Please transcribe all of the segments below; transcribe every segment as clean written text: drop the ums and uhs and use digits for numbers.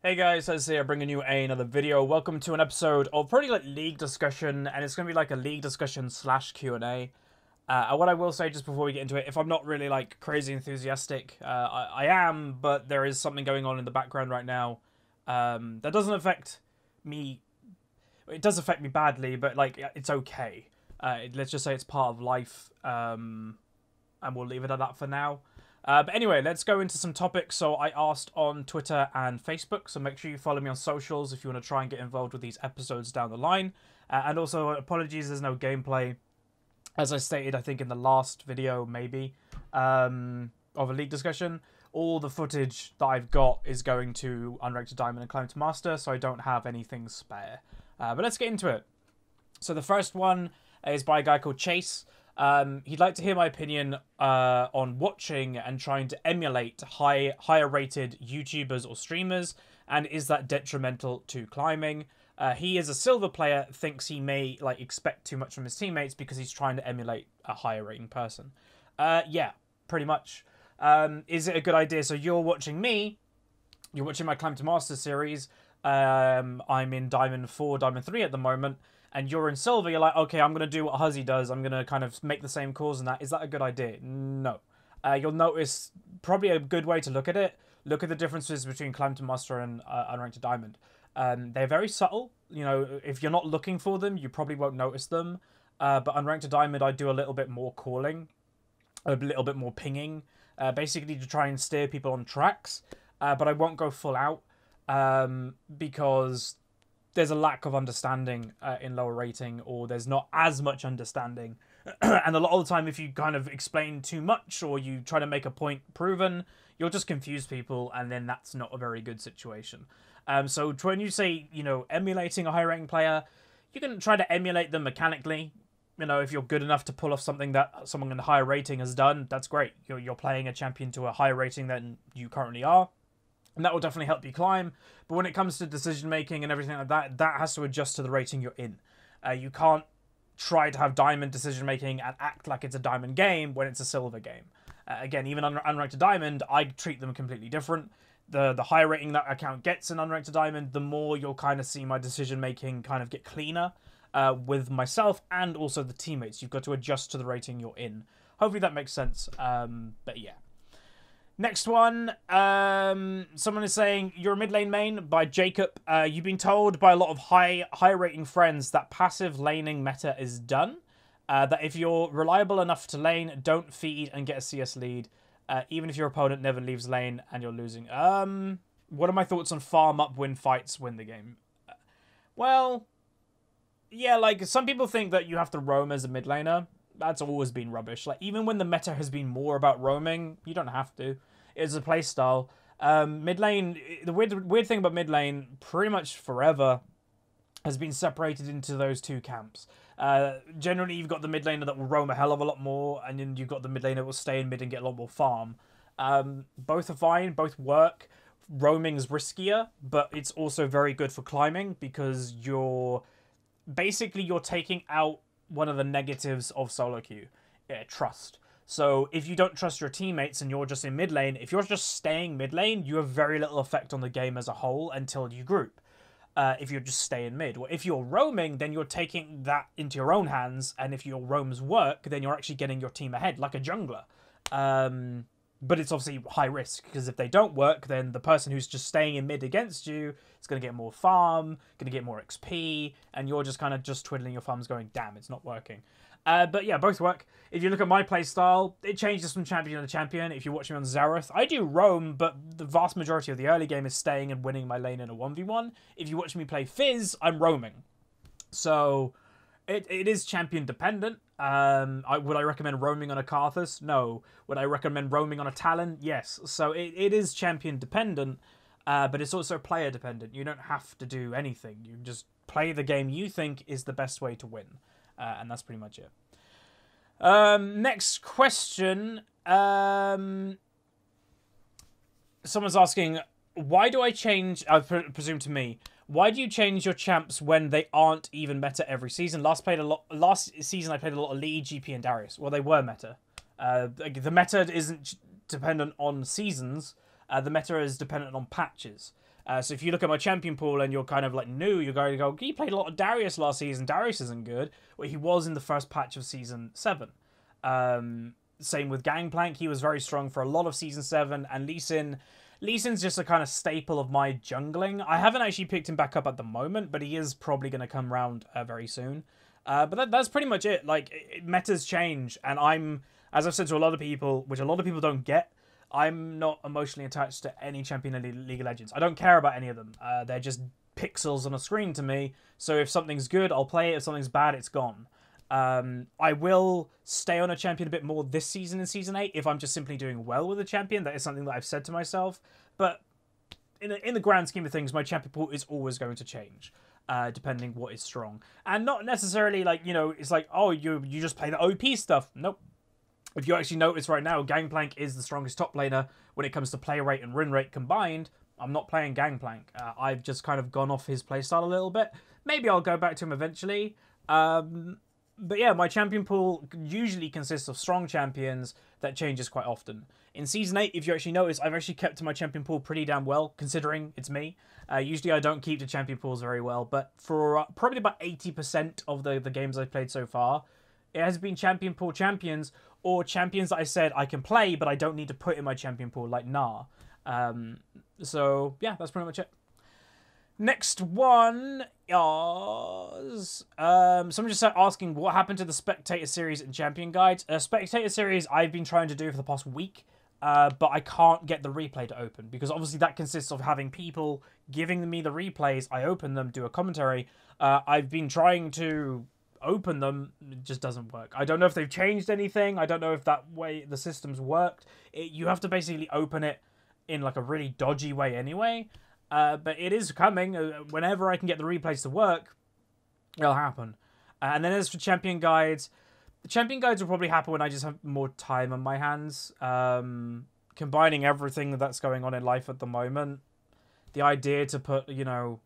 Hey guys, Huzzy here, bringing you another video. Welcome to an episode of probably like league discussion, and it's going to be like a league discussion slash Q&A. What I will say just before we get into it, if I'm not really like crazy enthusiastic, I am, but there is something going on in the background right now that doesn't affect me. It does affect me badly, but like it's okay. Let's just say it's part of life, and we'll leave it at that for now. But anyway, let's go into some topics. So I asked on Twitter and Facebook, so make sure you follow me on socials if you want to try and get involved with these episodes down the line. And also, apologies, there's no gameplay. As I stated, I think in the last video, maybe, of a league discussion, all the footage that I've got is going to Unranked to Diamond and Climb to Master, so I don't have anything spare. But let's get into it. So the first one is by a guy called Chase. He'd like to hear my opinion on watching and trying to emulate higher rated YouTubers or streamers, and is that detrimental to climbing? He is a silver player, thinks he may like expect too much from his teammates because he's trying to emulate a higher rating person. Yeah, pretty much. Is it a good idea? So you're watching me, you're watching my Climb to Master series. I'm in Diamond 4, Diamond 3 at the moment, and you're in Silver. You're like, okay, I'm going to do what Huzzy does. I'm going to kind of make the same calls and that. Is that a good idea? No. You'll notice probably a good way to look at it. Look at the differences between Climb to Master and Unranked to Diamond. They're very subtle. You know, if you're not looking for them, you probably won't notice them. But Unranked to Diamond, I do a little bit more calling, a little bit more pinging, basically to try and steer people on tracks. But I won't go full out because there's a lack of understanding in lower rating, or there's not as much understanding. And a lot of the time, if you kind of explain too much or you try to make a point proven, you'll just confuse people, and then that's not a very good situation. So when you say, you know, emulating a high ranking player, you can try to emulate them mechanically. You know, if you're good enough to pull off something that someone in a higher rating has done, that's great. You're playing a champion to a higher rating than you currently are, and that will definitely help you climb. But when it comes to decision making and everything like that, that has to adjust to the rating you're in. You can't try to have diamond decision making and act like it's a diamond game when it's a silver game. Again, even Unranked to Diamond, I treat them completely different. The higher rating that account gets in Unranked to Diamond, the more you'll kind of see my decision making kind of get cleaner with myself and also the teammates. You've got to adjust to the rating you're in. Hopefully that makes sense. But yeah. Next one, someone is saying, you're a mid lane main by Jacob. You've been told by a lot of high rating friends that passive laning meta is done. That if you're reliable enough to lane, don't feed and get a CS lead, even if your opponent never leaves lane and you're losing. What are my thoughts on farm up, win fights, win the game? Well, yeah, like some people think that you have to roam as a mid laner. That's always been rubbish. Like, even when the meta has been more about roaming, you don't have to. It's a playstyle. Mid lane, the weird thing about mid lane, pretty much forever, has been separated into those two camps. Generally, you've got the mid laner that will roam a hell of a lot more, and then you've got the mid laner that will stay in mid and get a lot more farm. Both are fine, both work. Roaming's riskier, but it's also very good for climbing because you're taking out one of the negatives of solo queue, trust. So if you don't trust your teammates and you're just in mid lane, if you're just staying mid lane, you have very little effect on the game as a whole until you group. If you just stay in mid. Or if you're roaming, then you're taking that into your own hands, and if your roams work, then you're actually getting your team ahead, like a jungler. But it's obviously high risk, because if they don't work, then the person who's just staying in mid against you is going to get more farm, going to get more XP, and you're just kind of just twiddling your thumbs going, damn, it's not working. But yeah, both work. If you look at my playstyle, it changes from champion to champion. If you watch me on Xerath, I do roam, but the vast majority of the early game is staying and winning my lane in a 1v1. If you watch me play Fizz, I'm roaming. So it is champion dependent. Would I recommend roaming on a Karthus? No. Would I recommend roaming on a Talon? Yes. So it is champion dependent, but it's also player dependent. You don't have to do anything. You just play the game you think is the best way to win. And that's pretty much it. Next question. Someone's asking, why do I change, I presume to me, why do you change your champs when they aren't even meta every season? Last season I played a lot of Lee, GP, and Darius. Well, they were meta. The meta isn't dependent on seasons. The meta is dependent on patches. So if you look at my champion pool and you're kind of like new, you're going to go, he played a lot of Darius last season. Darius isn't good. Well, he was in the first patch of Season 7. Same with Gangplank. He was very strong for a lot of Season 7. And Lee Sin's just a kind of staple of my jungling. I haven't actually picked him back up at the moment, but he is probably going to come around very soon. But that's pretty much it. Like, metas change, and I'm, as I've said to a lot of people, which a lot of people don't get, I'm not emotionally attached to any champion in League of Legends. I don't care about any of them. They're just pixels on a screen to me. So if something's good, I'll play it. If something's bad, it's gone. I will stay on a champion a bit more this season in Season 8 if I'm just simply doing well with a champion. That is something that I've said to myself. But in the grand scheme of things, my champion pool is always going to change. Depending what is strong. And not necessarily like, you know, it's like, oh, you just play the OP stuff. Nope. If you actually notice right now, Gangplank is the strongest top laner when it comes to play rate and win rate combined. I'm not playing Gangplank. I've just kind of gone off his playstyle a little bit. Maybe I'll go back to him eventually. But yeah, my champion pool usually consists of strong champions that changes quite often. In Season 8, if you actually notice, I've actually kept my champion pool pretty damn well, considering it's me. Usually I don't keep the champion pools very well, but for probably about 80% of the games I've played so far, it has been champion pool champions, or champions that I said I can play, but I don't need to put in my champion pool, like Gnar. So, yeah, that's pretty much it. Next one is... someone just asking what happened to the Spectator series and Champion Guides. Spectator series I've been trying to do for the past week, but I can't get the replay to open, because obviously that consists of having people giving me the replays. I open them, do a commentary. I've been trying to open them, it just doesn't work. I don't know if they've changed anything. I don't know if that way the systems worked. You have to basically open it in like a really dodgy way anyway. But it is coming. Whenever I can get the replays to work, it'll happen. And then as for champion guides, the champion guides will probably happen when I just have more time on my hands. Combining everything that's going on in life at the moment, the idea to put, you know,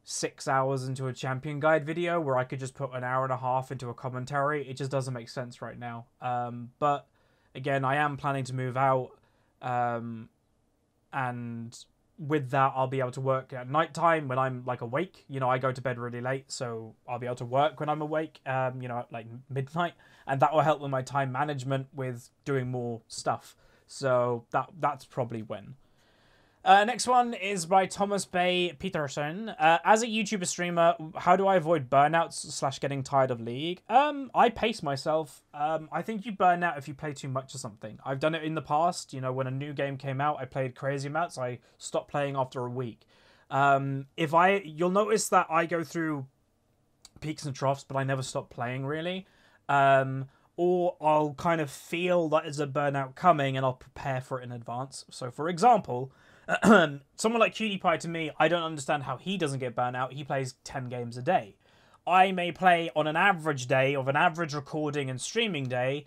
6 hours into a champion guide video where I could just put an hour and a half into a commentary, it just doesn't make sense right now. But again, I am planning to move out, and with that, I'll be able to work at nighttime when I'm like awake. You know, I go to bed really late, so I'll be able to work when I'm awake, you know, at like midnight, and that will help with my time management with doing more stuff. So that's probably when. Next one is by Thomas Bay Peterson. As a YouTuber streamer, how do I avoid burnouts / getting tired of League? I pace myself. I think you burn out if you play too much or something. I've done it in the past. You know, when a new game came out, I played crazy amounts. I stopped playing after a week. You'll notice that I go through peaks and troughs, but I never stop playing really. Or I'll kind of feel that there's a burnout coming and I'll prepare for it in advance. So for example, someone like PewDiePie, to me, I don't understand how he doesn't get burnt out. He plays 10 games a day. I may play on an average day of an average recording and streaming day,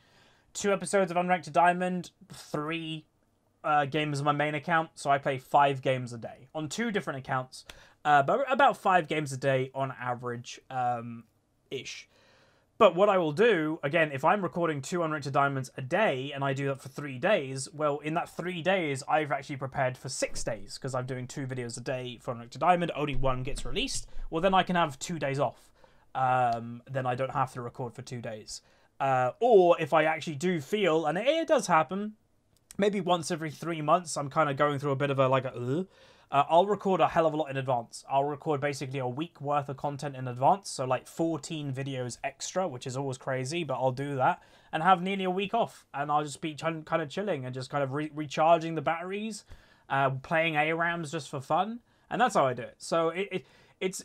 2 episodes of Unranked to Diamond, 3 games on my main account, so I play 5 games a day on 2 different accounts, but about 5 games a day on average, ish. But what I will do, again, if I'm recording 2 Unranked to Diamonds a day, and I do that for 3 days, well, in that 3 days, I've actually prepared for 6 days, because I'm doing 2 videos a day for Unranked to Diamond, only 1 gets released. Well, then I can have 2 days off. Then I don't have to record for 2 days. Or if I actually do feel, and it does happen, maybe once every 3 months, I'm kind of going through a bit of a, I'll record a hell of a lot in advance. I'll record basically a week worth of content in advance. So like 14 videos extra, which is always crazy, but I'll do that and have nearly a week off. And I'll just be kind of chilling and just kind of recharging the batteries, playing ARAMs just for fun. And that's how I do it. So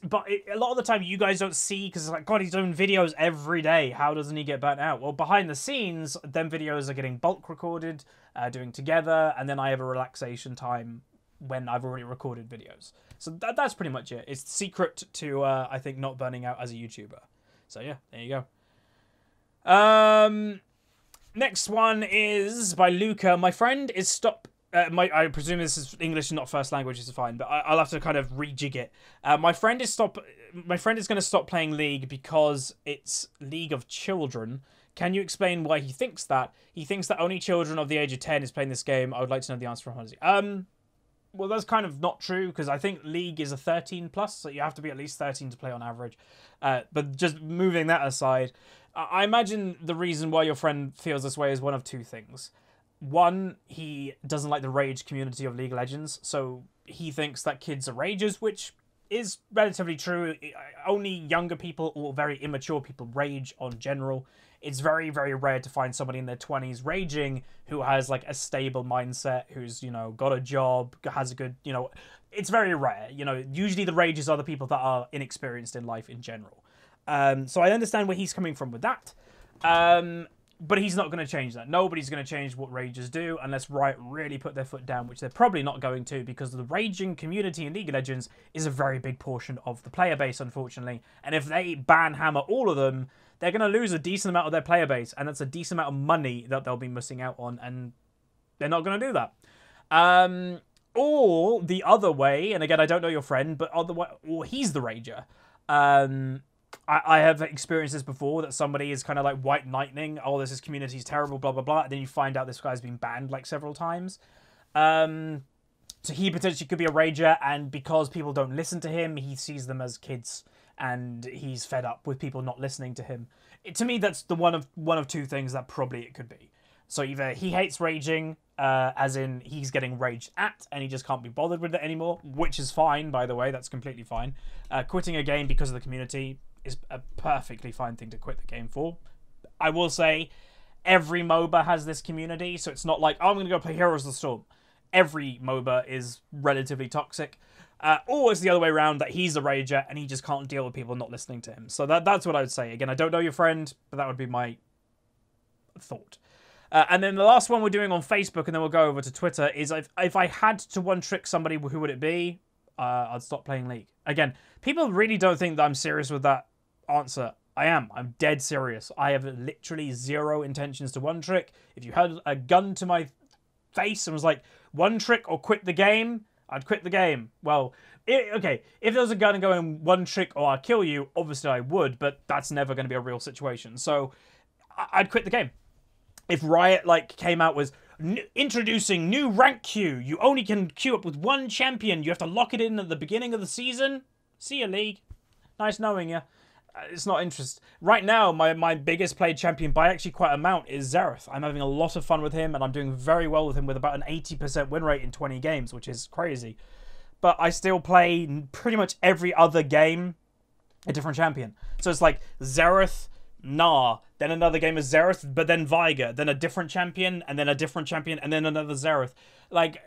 but a lot of the time you guys don't see, because it's like, God, he's doing videos every day. How doesn't he get burnt out? Well, behind the scenes, them videos are getting bulk recorded, doing together. And then I have a relaxation time when I've already recorded videos. So that's pretty much it. It's the secret to, I think, not burning out as a YouTuber. So yeah, there you go. Next one is by Luca. My friend is I presume this is English and not first language, is fine, but I'll have to kind of rejig it. My friend is going to stop playing League because it's League of Children. Can you explain why he thinks that? He thinks that only children of the age of 10 is playing this game. I would like to know the answer from Huzzy. Well, that's kind of not true, because I think League is a 13 plus, so you have to be at least 13 to play on average. But just moving that aside, I imagine the reason why your friend feels this way is one of two things. One, he doesn't like the rage community of League of Legends, so he thinks that kids are rages, which is relatively true. Only younger people or very immature people rage on general. It's very, very rare to find somebody in their 20s raging who has, like, a stable mindset, who's, you know, got a job, has a good, you know... It's very rare. You know, usually the rages are the people that are inexperienced in life in general. So I understand where he's coming from with that. But he's not going to change that. Nobody's going to change what rages do unless Riot really put their foot down, which they're probably not going to, because the raging community in League of Legends is a very big portion of the player base, unfortunately. And if they ban hammer all of them, they're going to lose a decent amount of their player base, and that's a decent amount of money that they'll be missing out on, and they're not going to do that. Or the other way, and again, I don't know your friend, but other way, or he's the rager. I have experienced this before, that somebody is kind of like white knighting, oh, this community's terrible, blah, blah, blah, and then you find out this guy's been banned like several times. So he potentially could be a rager, and because people don't listen to him, he sees them as kids, and he's fed up with people not listening to him. To me, that's the one of two things that probably it could be. So either he hates raging, as in he's getting raged at, and he just can't be bothered with it anymore, which is fine, by the way, that's completely fine. Quitting a game because of the community is a perfectly fine thing to quit the game for. I will say, every MOBA has this community, so it's not like, oh, I'm going to go play Heroes of the Storm. Every MOBA is relatively toxic. Or it's the other way around, that he's a rager and he just can't deal with people not listening to him. So that's what I would say. Again, I don't know your friend, but that would be my thought. And then the last one we're doing on Facebook, and then we'll go over to Twitter, is if I had to one-trick somebody, who would it be? I'd stop playing League. Again, people really don't think that I'm serious with that answer. I am. I'm dead serious. I have literally zero intentions to one-trick. If you had a gun to my face and was like, one-trick or quit the game, I'd quit the game. Well, okay, if there was a gun going one trick or I'll kill you, obviously I would, but that's never going to be a real situation. So I'd quit the game. If Riot like came out with introducing new rank queue, you only can queue up with one champion, you have to lock it in at the beginning of the season. See you, League. Nice knowing you. It's not interest. Right now, my biggest played champion by actually quite a amount is Xerath. I'm having a lot of fun with him, and I'm doing very well with him with about an 80% win rate in 20 games, which is crazy. But I still play pretty much every other game a different champion. So it's like Xerath, Gnar, then another game is Xerath, but then Viger, then a different champion, and then a different champion, and then another Xerath. Like,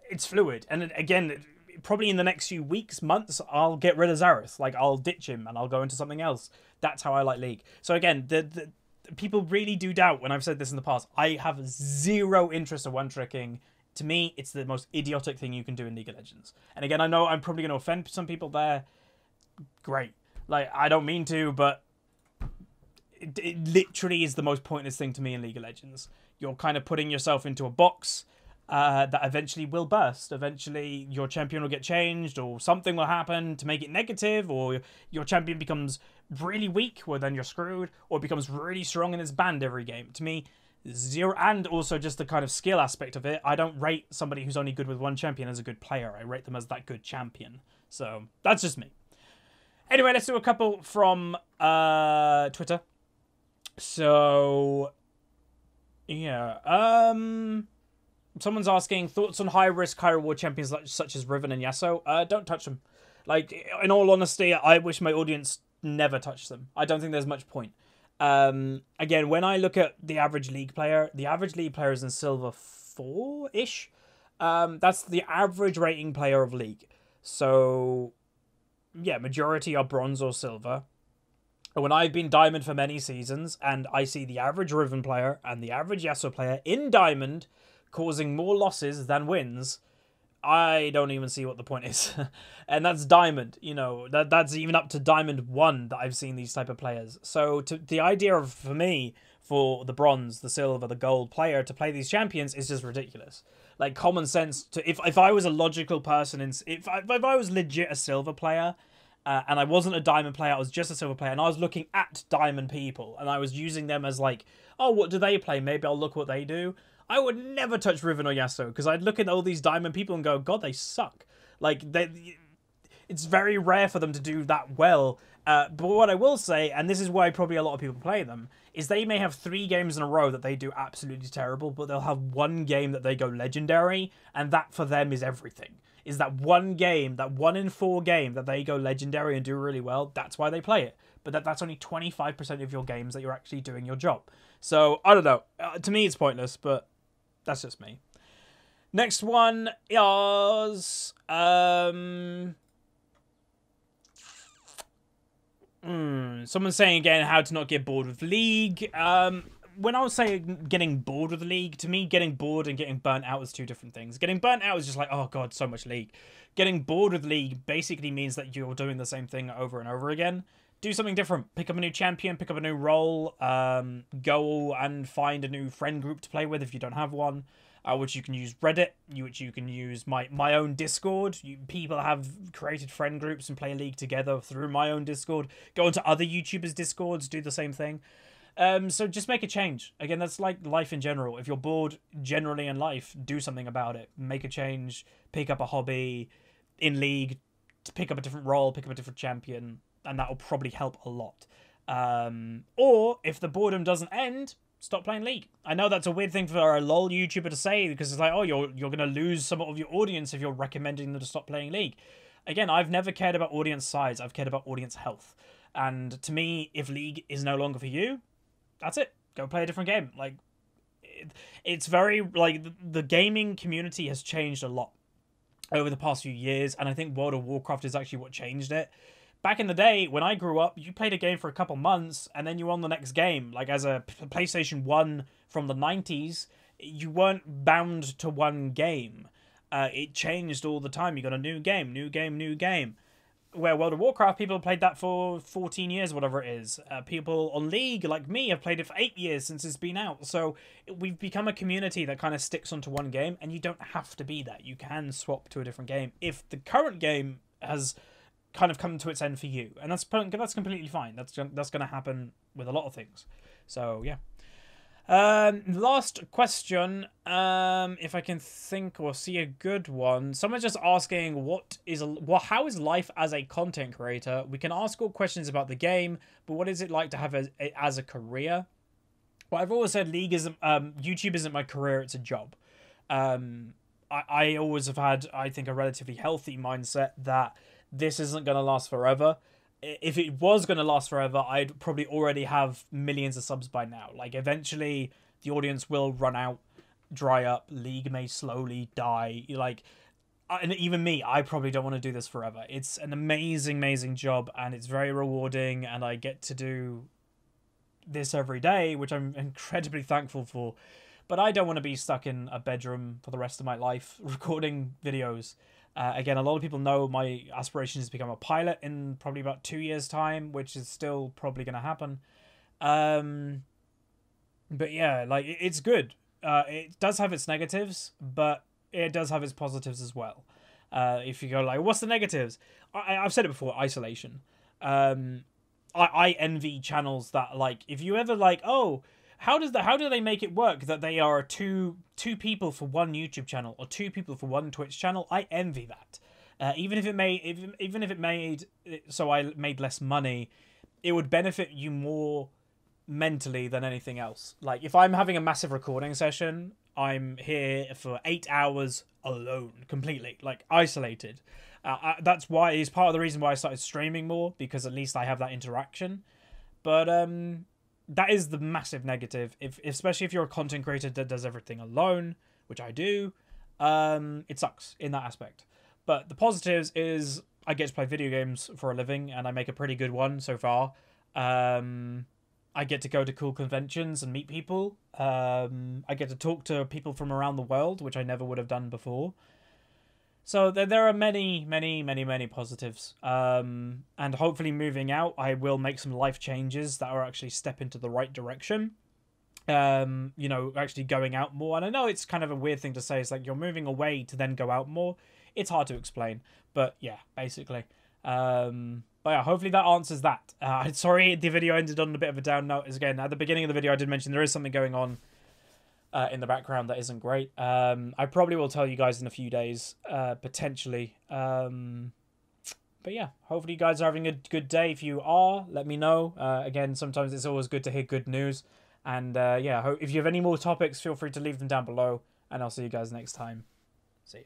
it's fluid. And again, probably in the next few weeks, months, I'll get rid of Xerath. Like, I'll ditch him and I'll go into something else. That's how I like League. So again, the people really do doubt when I've said this in the past. I have zero interest in one-tricking. To me, it's the most idiotic thing you can do in League of Legends. And again, I know I'm probably going to offend some people there. Great. Like, I don't mean to, but it literally is the most pointless thing to me in League of Legends. You're kind of putting yourself into a box that eventually will burst. Eventually your champion will get changed, or something will happen to make it negative, or your champion becomes really weak, well then you're screwed, or becomes really strong and is banned every game. To me, zero. And also just the kind of skill aspect of it. I don't rate somebody who's only good with one champion as a good player. I rate them as that good champion. So that's just me. Anyway, let's do a couple from Twitter. So yeah, someone's asking thoughts on high risk, high reward champions such as Riven and Yasuo. Don't touch them. Like, in all honesty, I wish my audience never touched them. I don't think there's much point. Again, when I look at the average League player is in Silver 4-ish. That's the average rating player of League. So yeah, majority are Bronze or Silver. And when I've been Diamond for many seasons, and I see the average Riven player and the average Yasuo player in Diamond causing more losses than wins, I don't even see what the point is. And that's Diamond, you know, that's even up to Diamond 1 that I've seen these type of players. So the idea of, for me, for the Bronze, the Silver, the Gold player to play these champions is just ridiculous. Like, common sense, if I was a logical person, if I was legit a Silver player, and I wasn't a Diamond player, I was just a Silver player, and I was looking at Diamond people, and I was using them as like, oh, what do they play? Maybe I'll look what they do. I would never touch Riven or Yasuo because I'd look at all these diamond people and go, God, they suck. Like, it's very rare for them to do that well. But what I will say, and this is why probably a lot of people play them, is they may have 3 games in a row that they do absolutely terrible, but they'll have 1 game that they go legendary, and that for them is everything. Is that 1 game, that 1 in 4 game that they go legendary and do really well, that's why they play it. But that's only 25% of your games that you're actually doing your job. So, I don't know. To me, it's pointless, but that's just me. Next one is... someone's saying again how to not get bored with League. When I was saying getting bored with League, to me, getting bored and getting burnt out is 2 different things. Getting burnt out is just like, oh god, so much League. Getting bored with League basically means that you're doing the same thing over and over again. Do something different. Pick up a new champion, pick up a new role, go and find a new friend group to play with if you don't have one. Which you can use Reddit, which you can use my own Discord. People have created friend groups and play League together through my own Discord. Go into other YouTubers' Discords, do the same thing. So just make a change. Again, that's like life in general. If you're bored generally in life, do something about it. Make a change, pick up a hobby in League, pick up a different role, pick up a different champion, and that will probably help a lot. Or if the boredom doesn't end, stop playing League. I know that's a weird thing for a LoL YouTuber to say because it's like, oh, you're going to lose some of your audience if you're recommending them to stop playing League. Again, I've never cared about audience size. I've cared about audience health. And to me, if League is no longer for you, that's it. Go play a different game. Like, it's very, like, the gaming community has changed a lot over the past few years. And I think World of Warcraft is actually what changed it. Back in the day, when I grew up, you played a game for a couple months, and then you were on the next game. Like, as a PlayStation 1 from the 90s, you weren't bound to one game. It changed all the time. You got a new game, new game, new game. Where World of Warcraft, people have played that for 14 years, whatever it is. People on League, like me, have played it for 8 years since it's been out. So we've become a community that kind of sticks onto one game, and you don't have to be that. You can swap to a different game if the current game has kind of come to its end for you, and that's completely fine. That's going to happen with a lot of things. So yeah. Last question. If I can think or see a good one. Someone's just asking, how is life as a content creator? We can ask all questions about the game, but what is it like to have as a career? Well, I've always said YouTube isn't my career; it's a job. I always have had, I think, a relatively healthy mindset that this isn't going to last forever. If it was going to last forever, I'd probably already have millions of subs by now. Like, eventually, the audience will run out, dry up, League may slowly die. Like, and even me, I probably don't want to do this forever. It's an amazing, amazing job, and it's very rewarding, and I get to do this every day, which I'm incredibly thankful for. But I don't want to be stuck in a bedroom for the rest of my life recording videos. Again, a lot of people know my aspiration is to become a pilot in probably about 2 years' time, which is still probably going to happen. But yeah, like, it's good. It does have its negatives, but it does have its positives as well. If you go like, what's the negatives? I've said it before, isolation. I envy channels that, like, if you ever like, oh, how do they make it work that they are two people for one YouTube channel or 2 people for one Twitch channel? I envy that. Even if it made so I made less money, it would benefit you more mentally than anything else. Like, if I'm having a massive recording session, I'm here for 8 hours alone, completely, like, isolated. That's why it's part of the reason why I started streaming more, because at least I have that interaction. But that is the massive negative. Especially if you're a content creator that does everything alone, which I do, it sucks in that aspect. But the positives is I get to play video games for a living, and I make a pretty good one so far. I get to go to cool conventions and meet people. I get to talk to people from around the world, which I never would have done before. So there are many, many, many, many positives. And hopefully moving out, I will make some life changes that are actually step into the right direction. You know, actually going out more. And I know it's kind of a weird thing to say. It's like you're moving away to then go out more. It's hard to explain. But yeah, basically. But yeah, hopefully that answers that. Sorry, the video ended on a bit of a down note. As again, at the beginning of the video, I did mention there is something going on in the background that isn't great. I probably will tell you guys in a few days, potentially. But yeah, hopefully you guys are having a good day. If you are, let me know. Again, sometimes it's always good to hear good news. And yeah, if you have any more topics, feel free to leave them down below. And I'll see you guys next time. See ya.